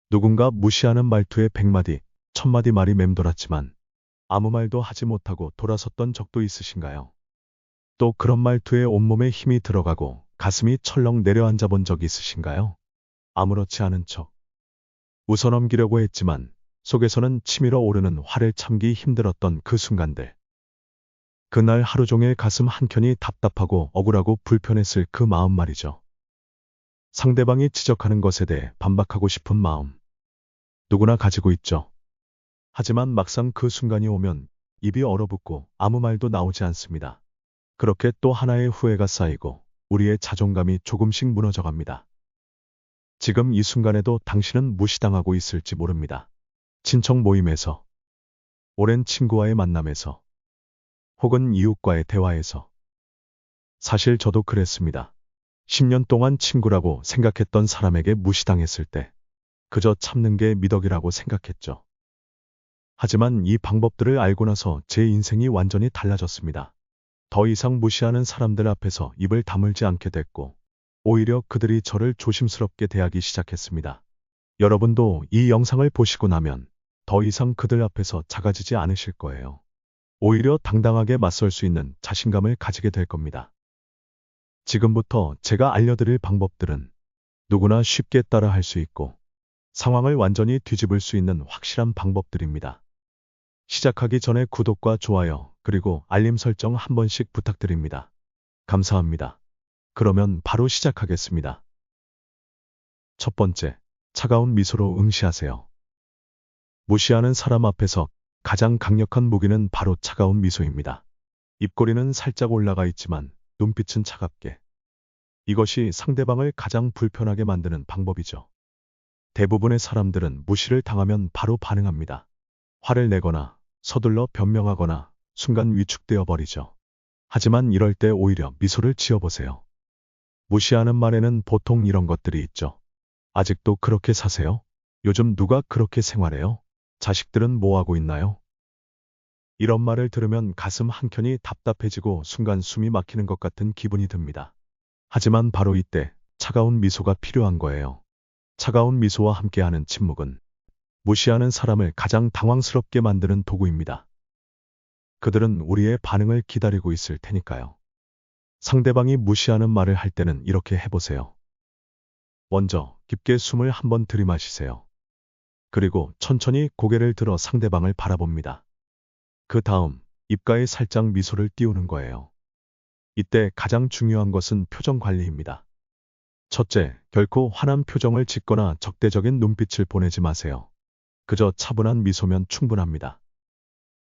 누군가 무시하는 말투에 100마디, 1000마디 말이 맴돌았지만 아무 말도 하지 못하고 돌아섰던 적도 있으신가요? 또 그런 말투에 온몸에 힘이 들어가고 가슴이 철렁 내려앉아 본 적이 있으신가요? 아무렇지 않은 척 웃어넘기려고 했지만 속에서는 치밀어 오르는 화를 참기 힘들었던 그 순간들. 그날 하루 종일 가슴 한켠이 답답하고 억울하고 불편했을 그 마음 말이죠. 상대방이 지적하는 것에 대해 반박하고 싶은 마음. 누구나 가지고 있죠. 하지만 막상 그 순간이 오면 입이 얼어붙고 아무 말도 나오지 않습니다. 그렇게 또 하나의 후회가 쌓이고 우리의 자존감이 조금씩 무너져 갑니다. 지금 이 순간에도 당신은 무시당하고 있을지 모릅니다. 친척 모임에서, 오랜 친구와의 만남에서, 혹은 이웃과의 대화에서. 사실 저도 그랬습니다. 10년 동안 친구라고 생각했던 사람에게 무시당했을 때 그저 참는 게 미덕이라고 생각했죠. 하지만 이 방법들을 알고 나서 제 인생이 완전히 달라졌습니다. 더 이상 무시하는 사람들 앞에서 입을 다물지 않게 됐고, 오히려 그들이 저를 조심스럽게 대하기 시작했습니다. 여러분도 이 영상을 보시고 나면 더 이상 그들 앞에서 작아지지 않으실 거예요. 오히려 당당하게 맞설 수 있는 자신감을 가지게 될 겁니다. 지금부터 제가 알려드릴 방법들은 누구나 쉽게 따라 할 수 있고 상황을 완전히 뒤집을 수 있는 확실한 방법들입니다. 시작하기 전에 구독과 좋아요 그리고 알림 설정 한 번씩 부탁드립니다. 감사합니다. 그러면 바로 시작하겠습니다. 첫 번째, 차가운 미소로 응시하세요. 무시하는 사람 앞에서 가장 강력한 무기는 바로 차가운 미소입니다. 입꼬리는 살짝 올라가 있지만 눈빛은 차갑게. 이것이 상대방을 가장 불편하게 만드는 방법이죠. 대부분의 사람들은 무시를 당하면 바로 반응합니다. 화를 내거나 서둘러 변명하거나 순간 위축되어 버리죠. 하지만 이럴 때 오히려 미소를 지어보세요. 무시하는 말에는 보통 이런 것들이 있죠. 아직도 그렇게 사세요? 요즘 누가 그렇게 생활해요? 자식들은 뭐 하고 있나요? 이런 말을 들으면 가슴 한켠이 답답해지고 순간 숨이 막히는 것 같은 기분이 듭니다. 하지만 바로 이때 차가운 미소가 필요한 거예요. 차가운 미소와 함께하는 침묵은 무시하는 사람을 가장 당황스럽게 만드는 도구입니다. 그들은 우리의 반응을 기다리고 있을 테니까요. 상대방이 무시하는 말을 할 때는 이렇게 해보세요. 먼저 깊게 숨을 한번 들이마시세요. 그리고 천천히 고개를 들어 상대방을 바라봅니다. 그 다음 입가에 살짝 미소를 띄우는 거예요. 이때 가장 중요한 것은 표정 관리입니다. 첫째, 결코 화난 표정을 짓거나 적대적인 눈빛을 보내지 마세요. 그저 차분한 미소면 충분합니다.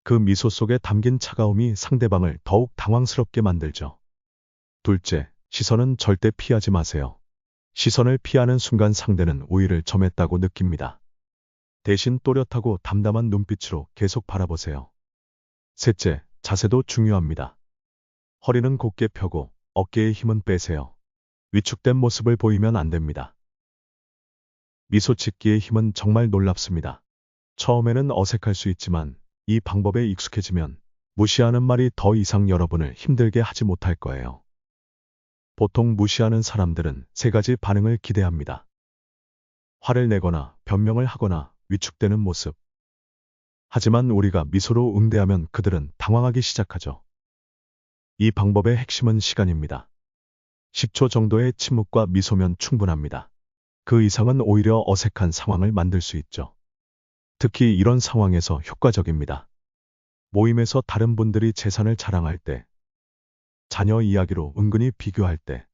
그 미소 속에 담긴 차가움이 상대방을 더욱 당황스럽게 만들죠. 둘째, 시선은 절대 피하지 마세요. 시선을 피하는 순간 상대는 우위를 점했다고 느낍니다. 대신 또렷하고 담담한 눈빛으로 계속 바라보세요. 셋째, 자세도 중요합니다. 허리는 곧게 펴고 어깨에 힘은 빼세요. 위축된 모습을 보이면 안 됩니다. 미소 짓기의 힘은 정말 놀랍습니다. 처음에는 어색할 수 있지만 이 방법에 익숙해지면 무시하는 말이 더 이상 여러분을 힘들게 하지 못할 거예요. 보통 무시하는 사람들은 세 가지 반응을 기대합니다. 화를 내거나 변명을 하거나 위축되는 모습. 하지만 우리가 미소로 응대하면 그들은 당황하기 시작하죠. 이 방법의 핵심은 시간입니다. 10초 정도의 침묵과 미소면 충분합니다. 그 이상은 오히려 어색한 상황을 만들 수 있죠. 특히 이런 상황에서 효과적입니다. 모임에서 다른 분들이 재산을 자랑할 때, 자녀 이야기로 은근히 비교할 때,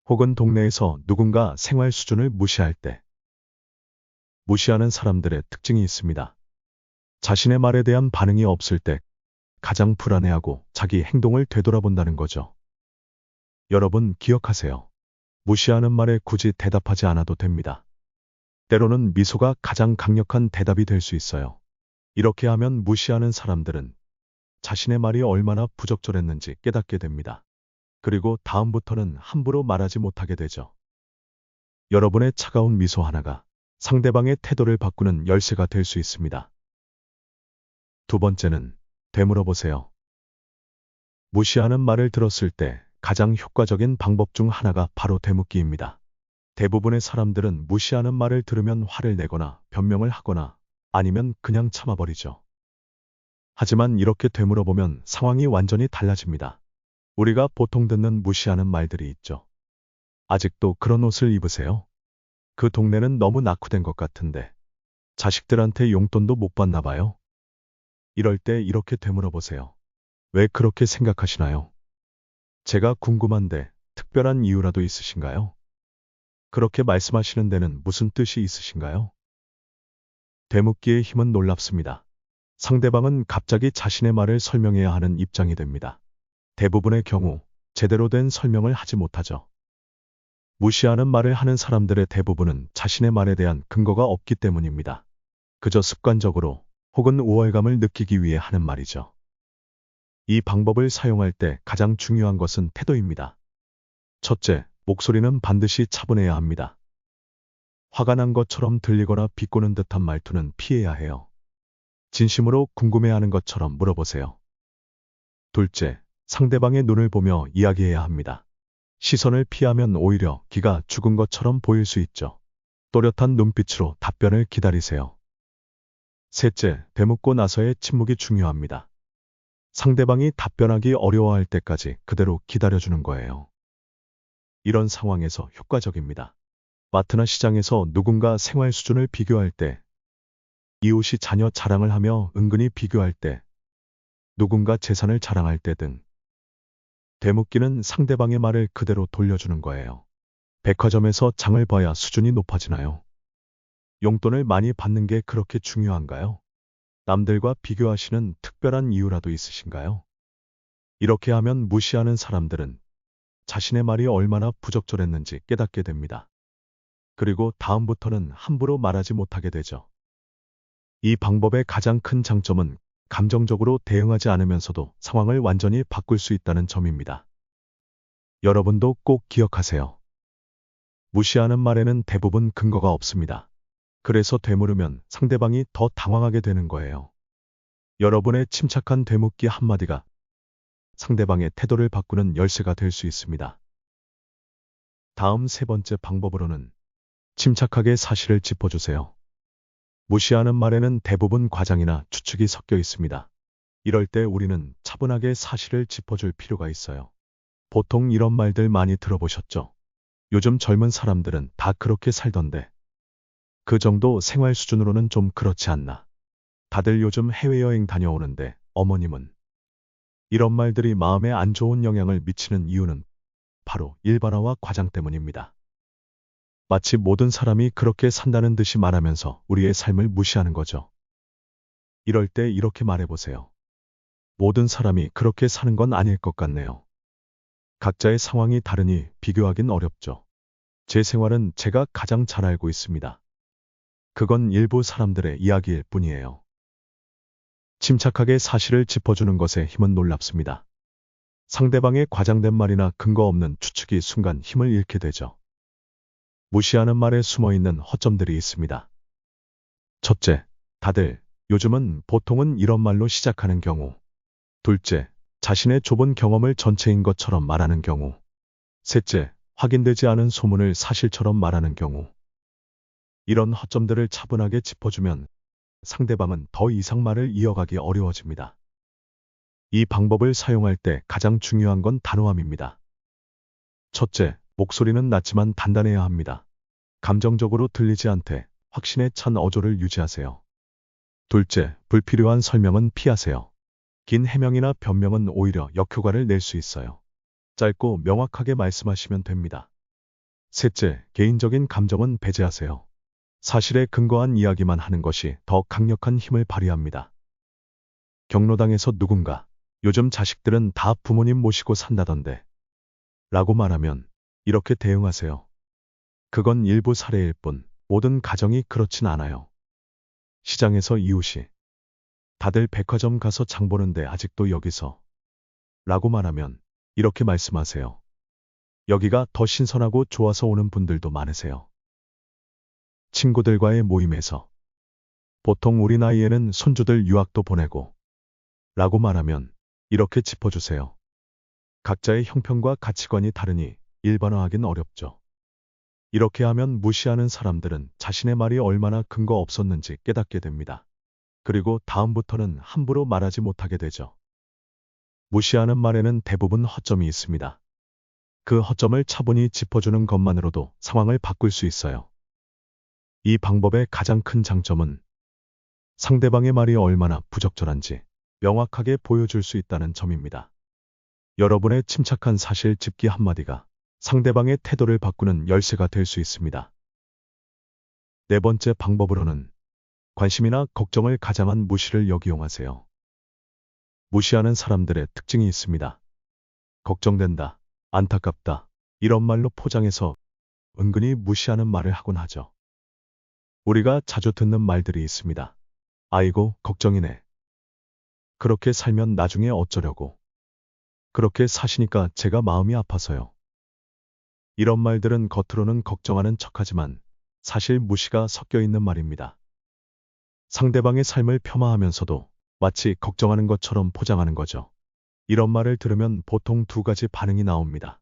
혹은 동네에서 누군가 생활 수준을 무시할 때. 무시하는 사람들의 특징이 있습니다. 자신의 말에 대한 반응이 없을 때 가장 불안해하고 자기 행동을 되돌아본다는 거죠. 여러분 기억하세요. 무시하는 말에 굳이 대답하지 않아도 됩니다. 때로는 미소가 가장 강력한 대답이 될 수 있어요. 이렇게 하면 무시하는 사람들은 자신의 말이 얼마나 부적절했는지 깨닫게 됩니다. 그리고 다음부터는 함부로 말하지 못하게 되죠. 여러분의 차가운 미소 하나가 상대방의 태도를 바꾸는 열쇠가 될 수 있습니다. 두 번째는 되물어보세요. 무시하는 말을 들었을 때 가장 효과적인 방법 중 하나가 바로 되묻기입니다. 대부분의 사람들은 무시하는 말을 들으면 화를 내거나 변명을 하거나 아니면 그냥 참아버리죠. 하지만 이렇게 되물어보면 상황이 완전히 달라집니다. 우리가 보통 듣는 무시하는 말들이 있죠. 아직도 그런 옷을 입으세요? 그 동네는 너무 낙후된 것 같은데. 자식들한테 용돈도 못 받나 봐요. 이럴 때 이렇게 되물어보세요. 왜 그렇게 생각하시나요? 제가 궁금한데 특별한 이유라도 있으신가요? 그렇게 말씀하시는 데는 무슨 뜻이 있으신가요? 되묻기의 힘은 놀랍습니다. 상대방은 갑자기 자신의 말을 설명해야 하는 입장이 됩니다. 대부분의 경우 제대로 된 설명을 하지 못하죠. 무시하는 말을 하는 사람들의 대부분은 자신의 말에 대한 근거가 없기 때문입니다. 그저 습관적으로 혹은 우월감을 느끼기 위해 하는 말이죠. 이 방법을 사용할 때 가장 중요한 것은 태도입니다. 첫째, 목소리는 반드시 차분해야 합니다. 화가 난 것처럼 들리거나 비꼬는 듯한 말투는 피해야 해요. 진심으로 궁금해하는 것처럼 물어보세요. 둘째, 상대방의 눈을 보며 이야기해야 합니다. 시선을 피하면 오히려 기가 죽은 것처럼 보일 수 있죠. 또렷한 눈빛으로 답변을 기다리세요. 셋째, 되묻고 나서의 침묵이 중요합니다. 상대방이 답변하기 어려워할 때까지 그대로 기다려주는 거예요. 이런 상황에서 효과적입니다. 마트나 시장에서 누군가 생활 수준을 비교할 때, 이웃이 자녀 자랑을 하며 은근히 비교할 때, 누군가 재산을 자랑할 때 등 되묻기는 상대방의 말을 그대로 돌려주는 거예요. 백화점에서 장을 봐야 수준이 높아지나요? 용돈을 많이 받는 게 그렇게 중요한가요? 남들과 비교하시는 특별한 이유라도 있으신가요? 이렇게 하면 무시하는 사람들은 자신의 말이 얼마나 부적절했는지 깨닫게 됩니다. 그리고 다음부터는 함부로 말하지 못하게 되죠. 이 방법의 가장 큰 장점은 감정적으로 대응하지 않으면서도 상황을 완전히 바꿀 수 있다는 점입니다. 여러분도 꼭 기억하세요. 무시하는 말에는 대부분 근거가 없습니다. 그래서 되물으면 상대방이 더 당황하게 되는 거예요. 여러분의 침착한 되묻기 한마디가 상대방의 태도를 바꾸는 열쇠가 될 수 있습니다. 다음 세 번째 방법으로는 침착하게 사실을 짚어주세요. 무시하는 말에는 대부분 과장이나 추측이 섞여 있습니다. 이럴 때 우리는 차분하게 사실을 짚어줄 필요가 있어요. 보통 이런 말들 많이 들어보셨죠? 요즘 젊은 사람들은 다 그렇게 살던데. 그 정도 생활 수준으로는 좀 그렇지 않나. 다들 요즘 해외여행 다녀오는데 어머님은. 이런 말들이 마음에 안 좋은 영향을 미치는 이유는 바로 일반화와 과장 때문입니다. 마치 모든 사람이 그렇게 산다는 듯이 말하면서 우리의 삶을 무시하는 거죠. 이럴 때 이렇게 말해보세요. 모든 사람이 그렇게 사는 건 아닐 것 같네요. 각자의 상황이 다르니 비교하긴 어렵죠. 제 생활은 제가 가장 잘 알고 있습니다. 그건 일부 사람들의 이야기일 뿐이에요. 침착하게 사실을 짚어주는 것에 힘은 놀랍습니다. 상대방의 과장된 말이나 근거 없는 추측이 순간 힘을 잃게 되죠. 무시하는 말에 숨어있는 허점들이 있습니다. 첫째, 다들 요즘은 보통은 이런 말로 시작하는 경우. 둘째, 자신의 좁은 경험을 전체인 것처럼 말하는 경우. 셋째, 확인되지 않은 소문을 사실처럼 말하는 경우. 이런 허점들을 차분하게 짚어주면 상대방은 더 이상 말을 이어가기 어려워집니다. 이 방법을 사용할 때 가장 중요한 건 단호함입니다. 첫째, 목소리는 낮지만 단단해야 합니다. 감정적으로 들리지 않되 확신에 찬 어조를 유지하세요. 둘째, 불필요한 설명은 피하세요. 긴 해명이나 변명은 오히려 역효과를 낼 수 있어요. 짧고 명확하게 말씀하시면 됩니다. 셋째, 개인적인 감정은 배제하세요. 사실에 근거한 이야기만 하는 것이 더 강력한 힘을 발휘합니다. 경로당에서 누군가, 요즘 자식들은 다 부모님 모시고 산다던데 라고 말하면 이렇게 대응하세요. 그건 일부 사례일 뿐 모든 가정이 그렇진 않아요. 시장에서 이웃이 다들 백화점 가서 장 보는데 아직도 여기서 라고 말하면 이렇게 말씀하세요. 여기가 더 신선하고 좋아서 오는 분들도 많으세요. 친구들과의 모임에서 보통 우리 나이에는 손주들 유학도 보내고 라고 말하면 이렇게 짚어주세요. 각자의 형편과 가치관이 다르니 일반화하긴 어렵죠. 이렇게 하면 무시하는 사람들은 자신의 말이 얼마나 근거 없었는지 깨닫게 됩니다. 그리고 다음부터는 함부로 말하지 못하게 되죠. 무시하는 말에는 대부분 허점이 있습니다. 그 허점을 차분히 짚어주는 것만으로도 상황을 바꿀 수 있어요. 이 방법의 가장 큰 장점은 상대방의 말이 얼마나 부적절한지 명확하게 보여줄 수 있다는 점입니다. 여러분의 침착한 사실 짚기 한마디가 상대방의 태도를 바꾸는 열쇠가 될 수 있습니다. 네 번째 방법으로는 관심이나 걱정을 가장한 무시를 역이용하세요. 무시하는 사람들의 특징이 있습니다. 걱정된다, 안타깝다, 이런 말로 포장해서 은근히 무시하는 말을 하곤 하죠. 우리가 자주 듣는 말들이 있습니다. 아이고, 걱정이네. 그렇게 살면 나중에 어쩌려고. 그렇게 사시니까 제가 마음이 아파서요. 이런 말들은 겉으로는 걱정하는 척하지만 사실 무시가 섞여 있는 말입니다. 상대방의 삶을 폄하하면서도 마치 걱정하는 것처럼 포장하는 거죠. 이런 말을 들으면 보통 두 가지 반응이 나옵니다.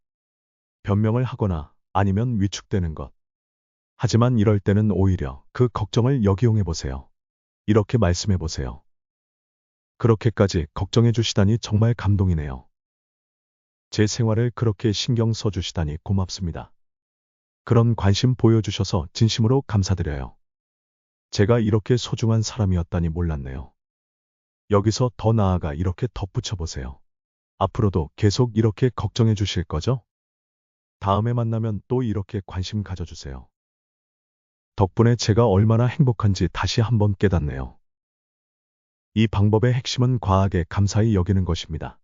변명을 하거나 아니면 위축되는 것. 하지만 이럴 때는 오히려 그 걱정을 역이용해 보세요. 이렇게 말씀해 보세요. 그렇게까지 걱정해 주시다니 정말 감동이네요. 제 생활을 그렇게 신경 써 주시다니 고맙습니다. 그런 관심 보여주셔서 진심으로 감사드려요. 제가 이렇게 소중한 사람이었다니 몰랐네요. 여기서 더 나아가 이렇게 덧붙여 보세요. 앞으로도 계속 이렇게 걱정해 주실 거죠? 다음에 만나면 또 이렇게 관심 가져주세요. 덕분에 제가 얼마나 행복한지 다시 한번 깨닫네요. 이 방법의 핵심은 과하게 감사히 여기는 것입니다.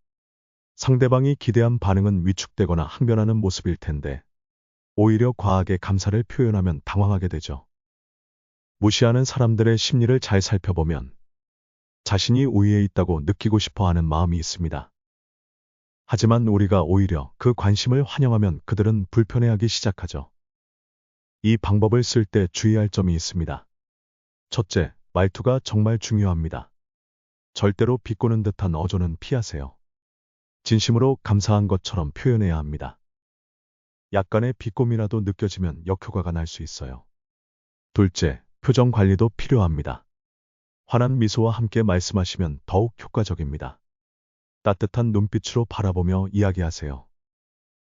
상대방이 기대한 반응은 위축되거나 항변하는 모습일 텐데, 오히려 과하게 감사를 표현하면 당황하게 되죠. 무시하는 사람들의 심리를 잘 살펴보면 자신이 우위에 있다고 느끼고 싶어 하는 마음이 있습니다. 하지만 우리가 오히려 그 관심을 환영하면 그들은 불편해하기 시작하죠. 이 방법을 쓸 때 주의할 점이 있습니다. 첫째, 말투가 정말 중요합니다. 절대로 비꼬는 듯한 어조는 피하세요. 진심으로 감사한 것처럼 표현해야 합니다. 약간의 비꼼이라도 느껴지면 역효과가 날 수 있어요. 둘째, 표정 관리도 필요합니다. 환한 미소와 함께 말씀하시면 더욱 효과적입니다. 따뜻한 눈빛으로 바라보며 이야기하세요.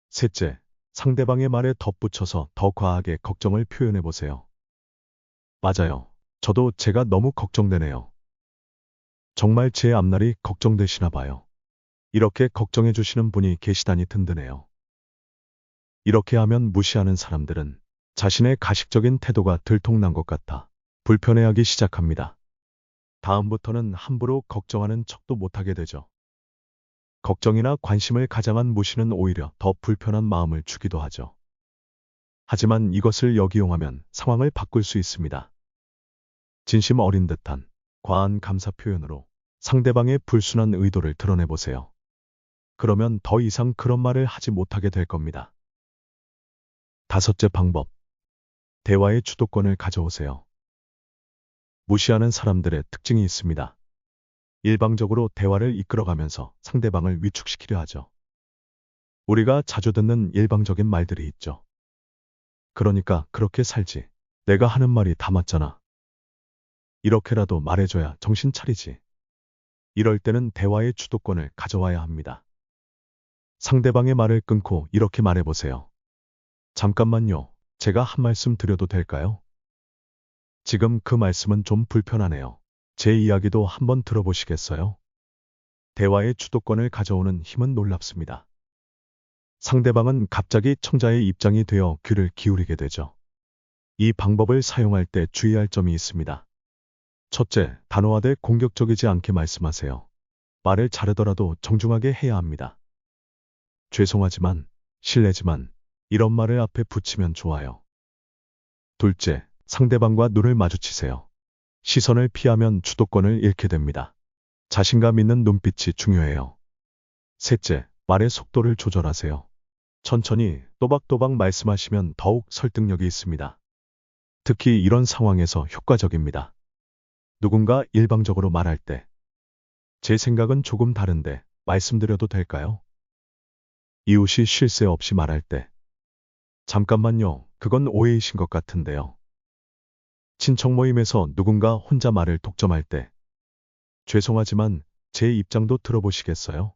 셋째, 상대방의 말에 덧붙여서 더 과하게 걱정을 표현해 보세요. 맞아요. 저도 제가 너무 걱정되네요. 정말 제 앞날이 걱정되시나 봐요. 이렇게 걱정해 주시는 분이 계시다니 든든해요. 이렇게 하면 무시하는 사람들은 자신의 가식적인 태도가 들통난 것 같아 불편해하기 시작합니다. 다음부터는 함부로 걱정하는 척도 못하게 되죠. 걱정이나 관심을 가장한 무시는 오히려 더 불편한 마음을 주기도 하죠. 하지만 이것을 역이용하면 상황을 바꿀 수 있습니다. 진심 어린 듯한 과한 감사 표현으로 상대방의 불순한 의도를 드러내보세요. 그러면 더 이상 그런 말을 하지 못하게 될 겁니다. 다섯째 방법. 대화의 주도권을 가져오세요. 무시하는 사람들의 특징이 있습니다. 일방적으로 대화를 이끌어가면서 상대방을 위축시키려 하죠. 우리가 자주 듣는 일방적인 말들이 있죠. 그러니까 그렇게 살지. 내가 하는 말이 다 맞잖아. 이렇게라도 말해줘야 정신 차리지. 이럴 때는 대화의 주도권을 가져와야 합니다. 상대방의 말을 끊고 이렇게 말해보세요. 잠깐만요. 제가 한 말씀 드려도 될까요? 지금 그 말씀은 좀 불편하네요. 제 이야기도 한번 들어보시겠어요? 대화의 주도권을 가져오는 힘은 놀랍습니다. 상대방은 갑자기 청자의 입장이 되어 귀를 기울이게 되죠. 이 방법을 사용할 때 주의할 점이 있습니다. 첫째, 단호하되 공격적이지 않게 말씀하세요. 말을 자르더라도 정중하게 해야 합니다. 죄송하지만, 실례지만, 이런 말을 앞에 붙이면 좋아요. 둘째, 상대방과 눈을 마주치세요. 시선을 피하면 주도권을 잃게 됩니다. 자신감 있는 눈빛이 중요해요. 셋째, 말의 속도를 조절하세요. 천천히 또박또박 말씀하시면 더욱 설득력이 있습니다. 특히 이런 상황에서 효과적입니다. 누군가 일방적으로 말할 때, 제 생각은 조금 다른데 말씀드려도 될까요? 이웃이 쉴 새 없이 말할 때, 잠깐만요. 그건 오해이신 것 같은데요. 친척 모임에서 누군가 혼자 말을 독점할 때, 죄송하지만 제 입장도 들어보시겠어요?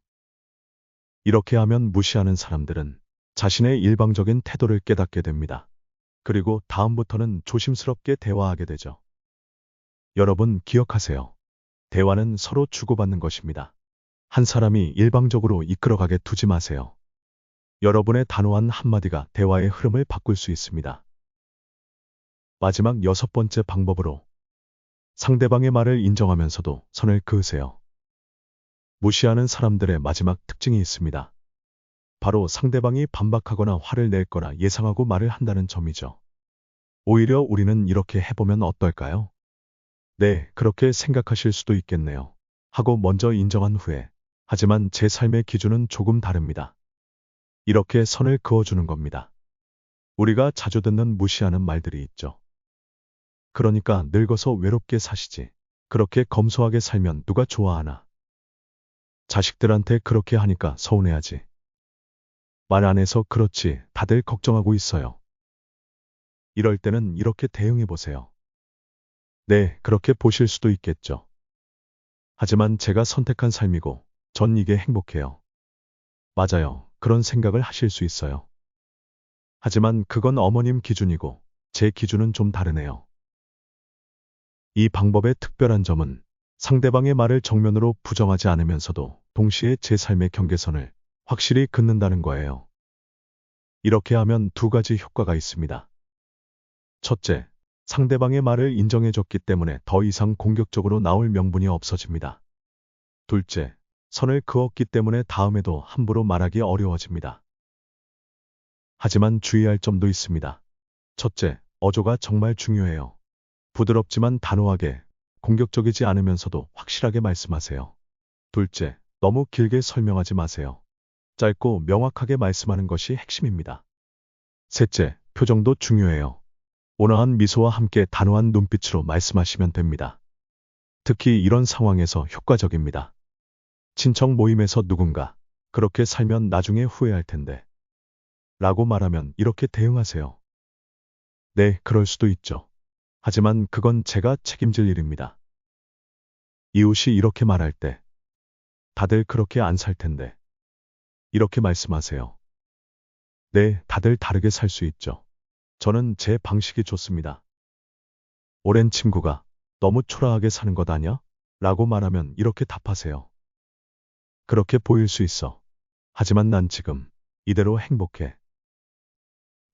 이렇게 하면 무시하는 사람들은 자신의 일방적인 태도를 깨닫게 됩니다. 그리고 다음부터는 조심스럽게 대화하게 되죠. 여러분 기억하세요. 대화는 서로 주고받는 것입니다. 한 사람이 일방적으로 이끌어가게 두지 마세요. 여러분의 단호한 한마디가 대화의 흐름을 바꿀 수 있습니다. 마지막 6번째 방법으로 상대방의 말을 인정하면서도 선을 그으세요. 무시하는 사람들의 마지막 특징이 있습니다. 바로 상대방이 반박하거나 화를 낼 거라 예상하고 말을 한다는 점이죠. 오히려 우리는 이렇게 해보면 어떨까요? 네, 그렇게 생각하실 수도 있겠네요. 하고 먼저 인정한 후에, 하지만 제 삶의 기준은 조금 다릅니다. 이렇게 선을 그어주는 겁니다. 우리가 자주 듣는 무시하는 말들이 있죠. 그러니까 늙어서 외롭게 사시지. 그렇게 검소하게 살면 누가 좋아하나. 자식들한테 그렇게 하니까 서운해하지. 말 안 해서 그렇지, 다들 걱정하고 있어요. 이럴 때는 이렇게 대응해 보세요. 네, 그렇게 보실 수도 있겠죠. 하지만 제가 선택한 삶이고, 전 이게 행복해요. 맞아요. 그런 생각을 하실 수 있어요. 하지만 그건 어머님 기준이고, 제 기준은 좀 다르네요. 이 방법의 특별한 점은 상대방의 말을 정면으로 부정하지 않으면서도 동시에 제 삶의 경계선을 확실히 긋는다는 거예요. 이렇게 하면 두 가지 효과가 있습니다. 첫째, 상대방의 말을 인정해줬기 때문에 더 이상 공격적으로 나올 명분이 없어집니다. 둘째, 선을 그었기 때문에 다음에도 함부로 말하기 어려워집니다. 하지만 주의할 점도 있습니다. 첫째, 어조가 정말 중요해요. 부드럽지만 단호하게, 공격적이지 않으면서도 확실하게 말씀하세요. 둘째, 너무 길게 설명하지 마세요. 짧고 명확하게 말씀하는 것이 핵심입니다. 셋째, 표정도 중요해요. 온화한 미소와 함께 단호한 눈빛으로 말씀하시면 됩니다. 특히 이런 상황에서 효과적입니다. 친척 모임에서 누군가 그렇게 살면 나중에 후회할 텐데 라고 말하면 이렇게 대응하세요. 네, 그럴 수도 있죠. 하지만 그건 제가 책임질 일입니다. 이웃이 이렇게 말할 때 다들 그렇게 안 살 텐데 이렇게 말씀하세요. 네, 다들 다르게 살 수 있죠. 저는 제 방식이 좋습니다. 오랜 친구가 너무 초라하게 사는 것 아냐? 라고 말하면 이렇게 답하세요. 그렇게 보일 수 있어. 하지만 난 지금 이대로 행복해.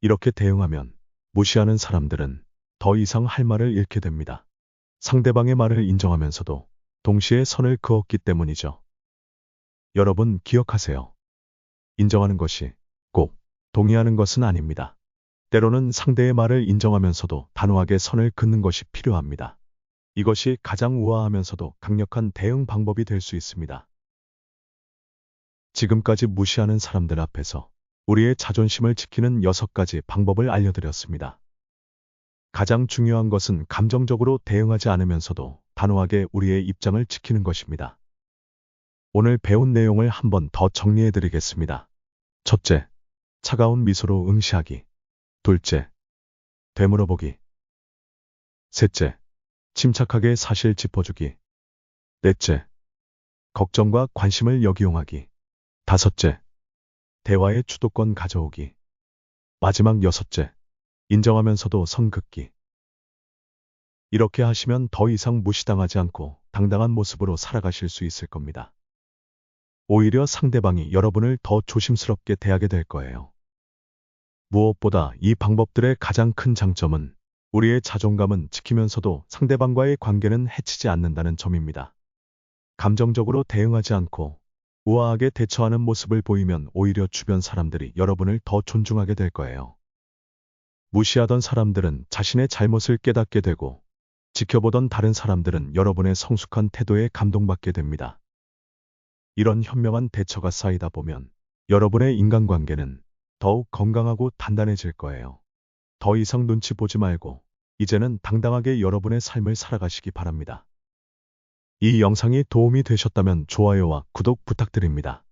이렇게 대응하면 무시하는 사람들은 더 이상 할 말을 잃게 됩니다. 상대방의 말을 인정하면서도 동시에 선을 그었기 때문이죠. 여러분 기억하세요. 인정하는 것이 꼭 동의하는 것은 아닙니다. 때로는 상대의 말을 인정하면서도 단호하게 선을 긋는 것이 필요합니다. 이것이 가장 우아하면서도 강력한 대응 방법이 될 수 있습니다. 지금까지 무시하는 사람들 앞에서 우리의 자존심을 지키는 6가지 방법을 알려드렸습니다. 가장 중요한 것은 감정적으로 대응하지 않으면서도 단호하게 우리의 입장을 지키는 것입니다. 오늘 배운 내용을 한 번 더 정리해드리겠습니다. 첫째, 차가운 미소로 응시하기. 둘째, 되물어보기. 셋째, 침착하게 사실 짚어주기. 넷째, 걱정과 관심을 역이용하기. 다섯째, 대화의 주도권 가져오기. 마지막 여섯째, 인정하면서도 선 긋기. 이렇게 하시면 더 이상 무시당하지 않고 당당한 모습으로 살아가실 수 있을 겁니다. 오히려 상대방이 여러분을 더 조심스럽게 대하게 될 거예요. 무엇보다 이 방법들의 가장 큰 장점은 우리의 자존감은 지키면서도 상대방과의 관계는 해치지 않는다는 점입니다. 감정적으로 대응하지 않고 우아하게 대처하는 모습을 보이면 오히려 주변 사람들이 여러분을 더 존중하게 될 거예요. 무시하던 사람들은 자신의 잘못을 깨닫게 되고 지켜보던 다른 사람들은 여러분의 성숙한 태도에 감동받게 됩니다. 이런 현명한 대처가 쌓이다 보면 여러분의 인간관계는 더욱 건강하고 단단해질 거예요. 더 이상 눈치 보지 말고 이제는 당당하게 여러분의 삶을 살아가시기 바랍니다. 이 영상이 도움이 되셨다면 좋아요와 구독 부탁드립니다.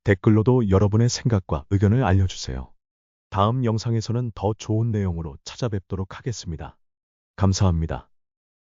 댓글로도 여러분의 생각과 의견을 알려주세요. 다음 영상에서는 더 좋은 내용으로 찾아뵙도록 하겠습니다. 감사합니다.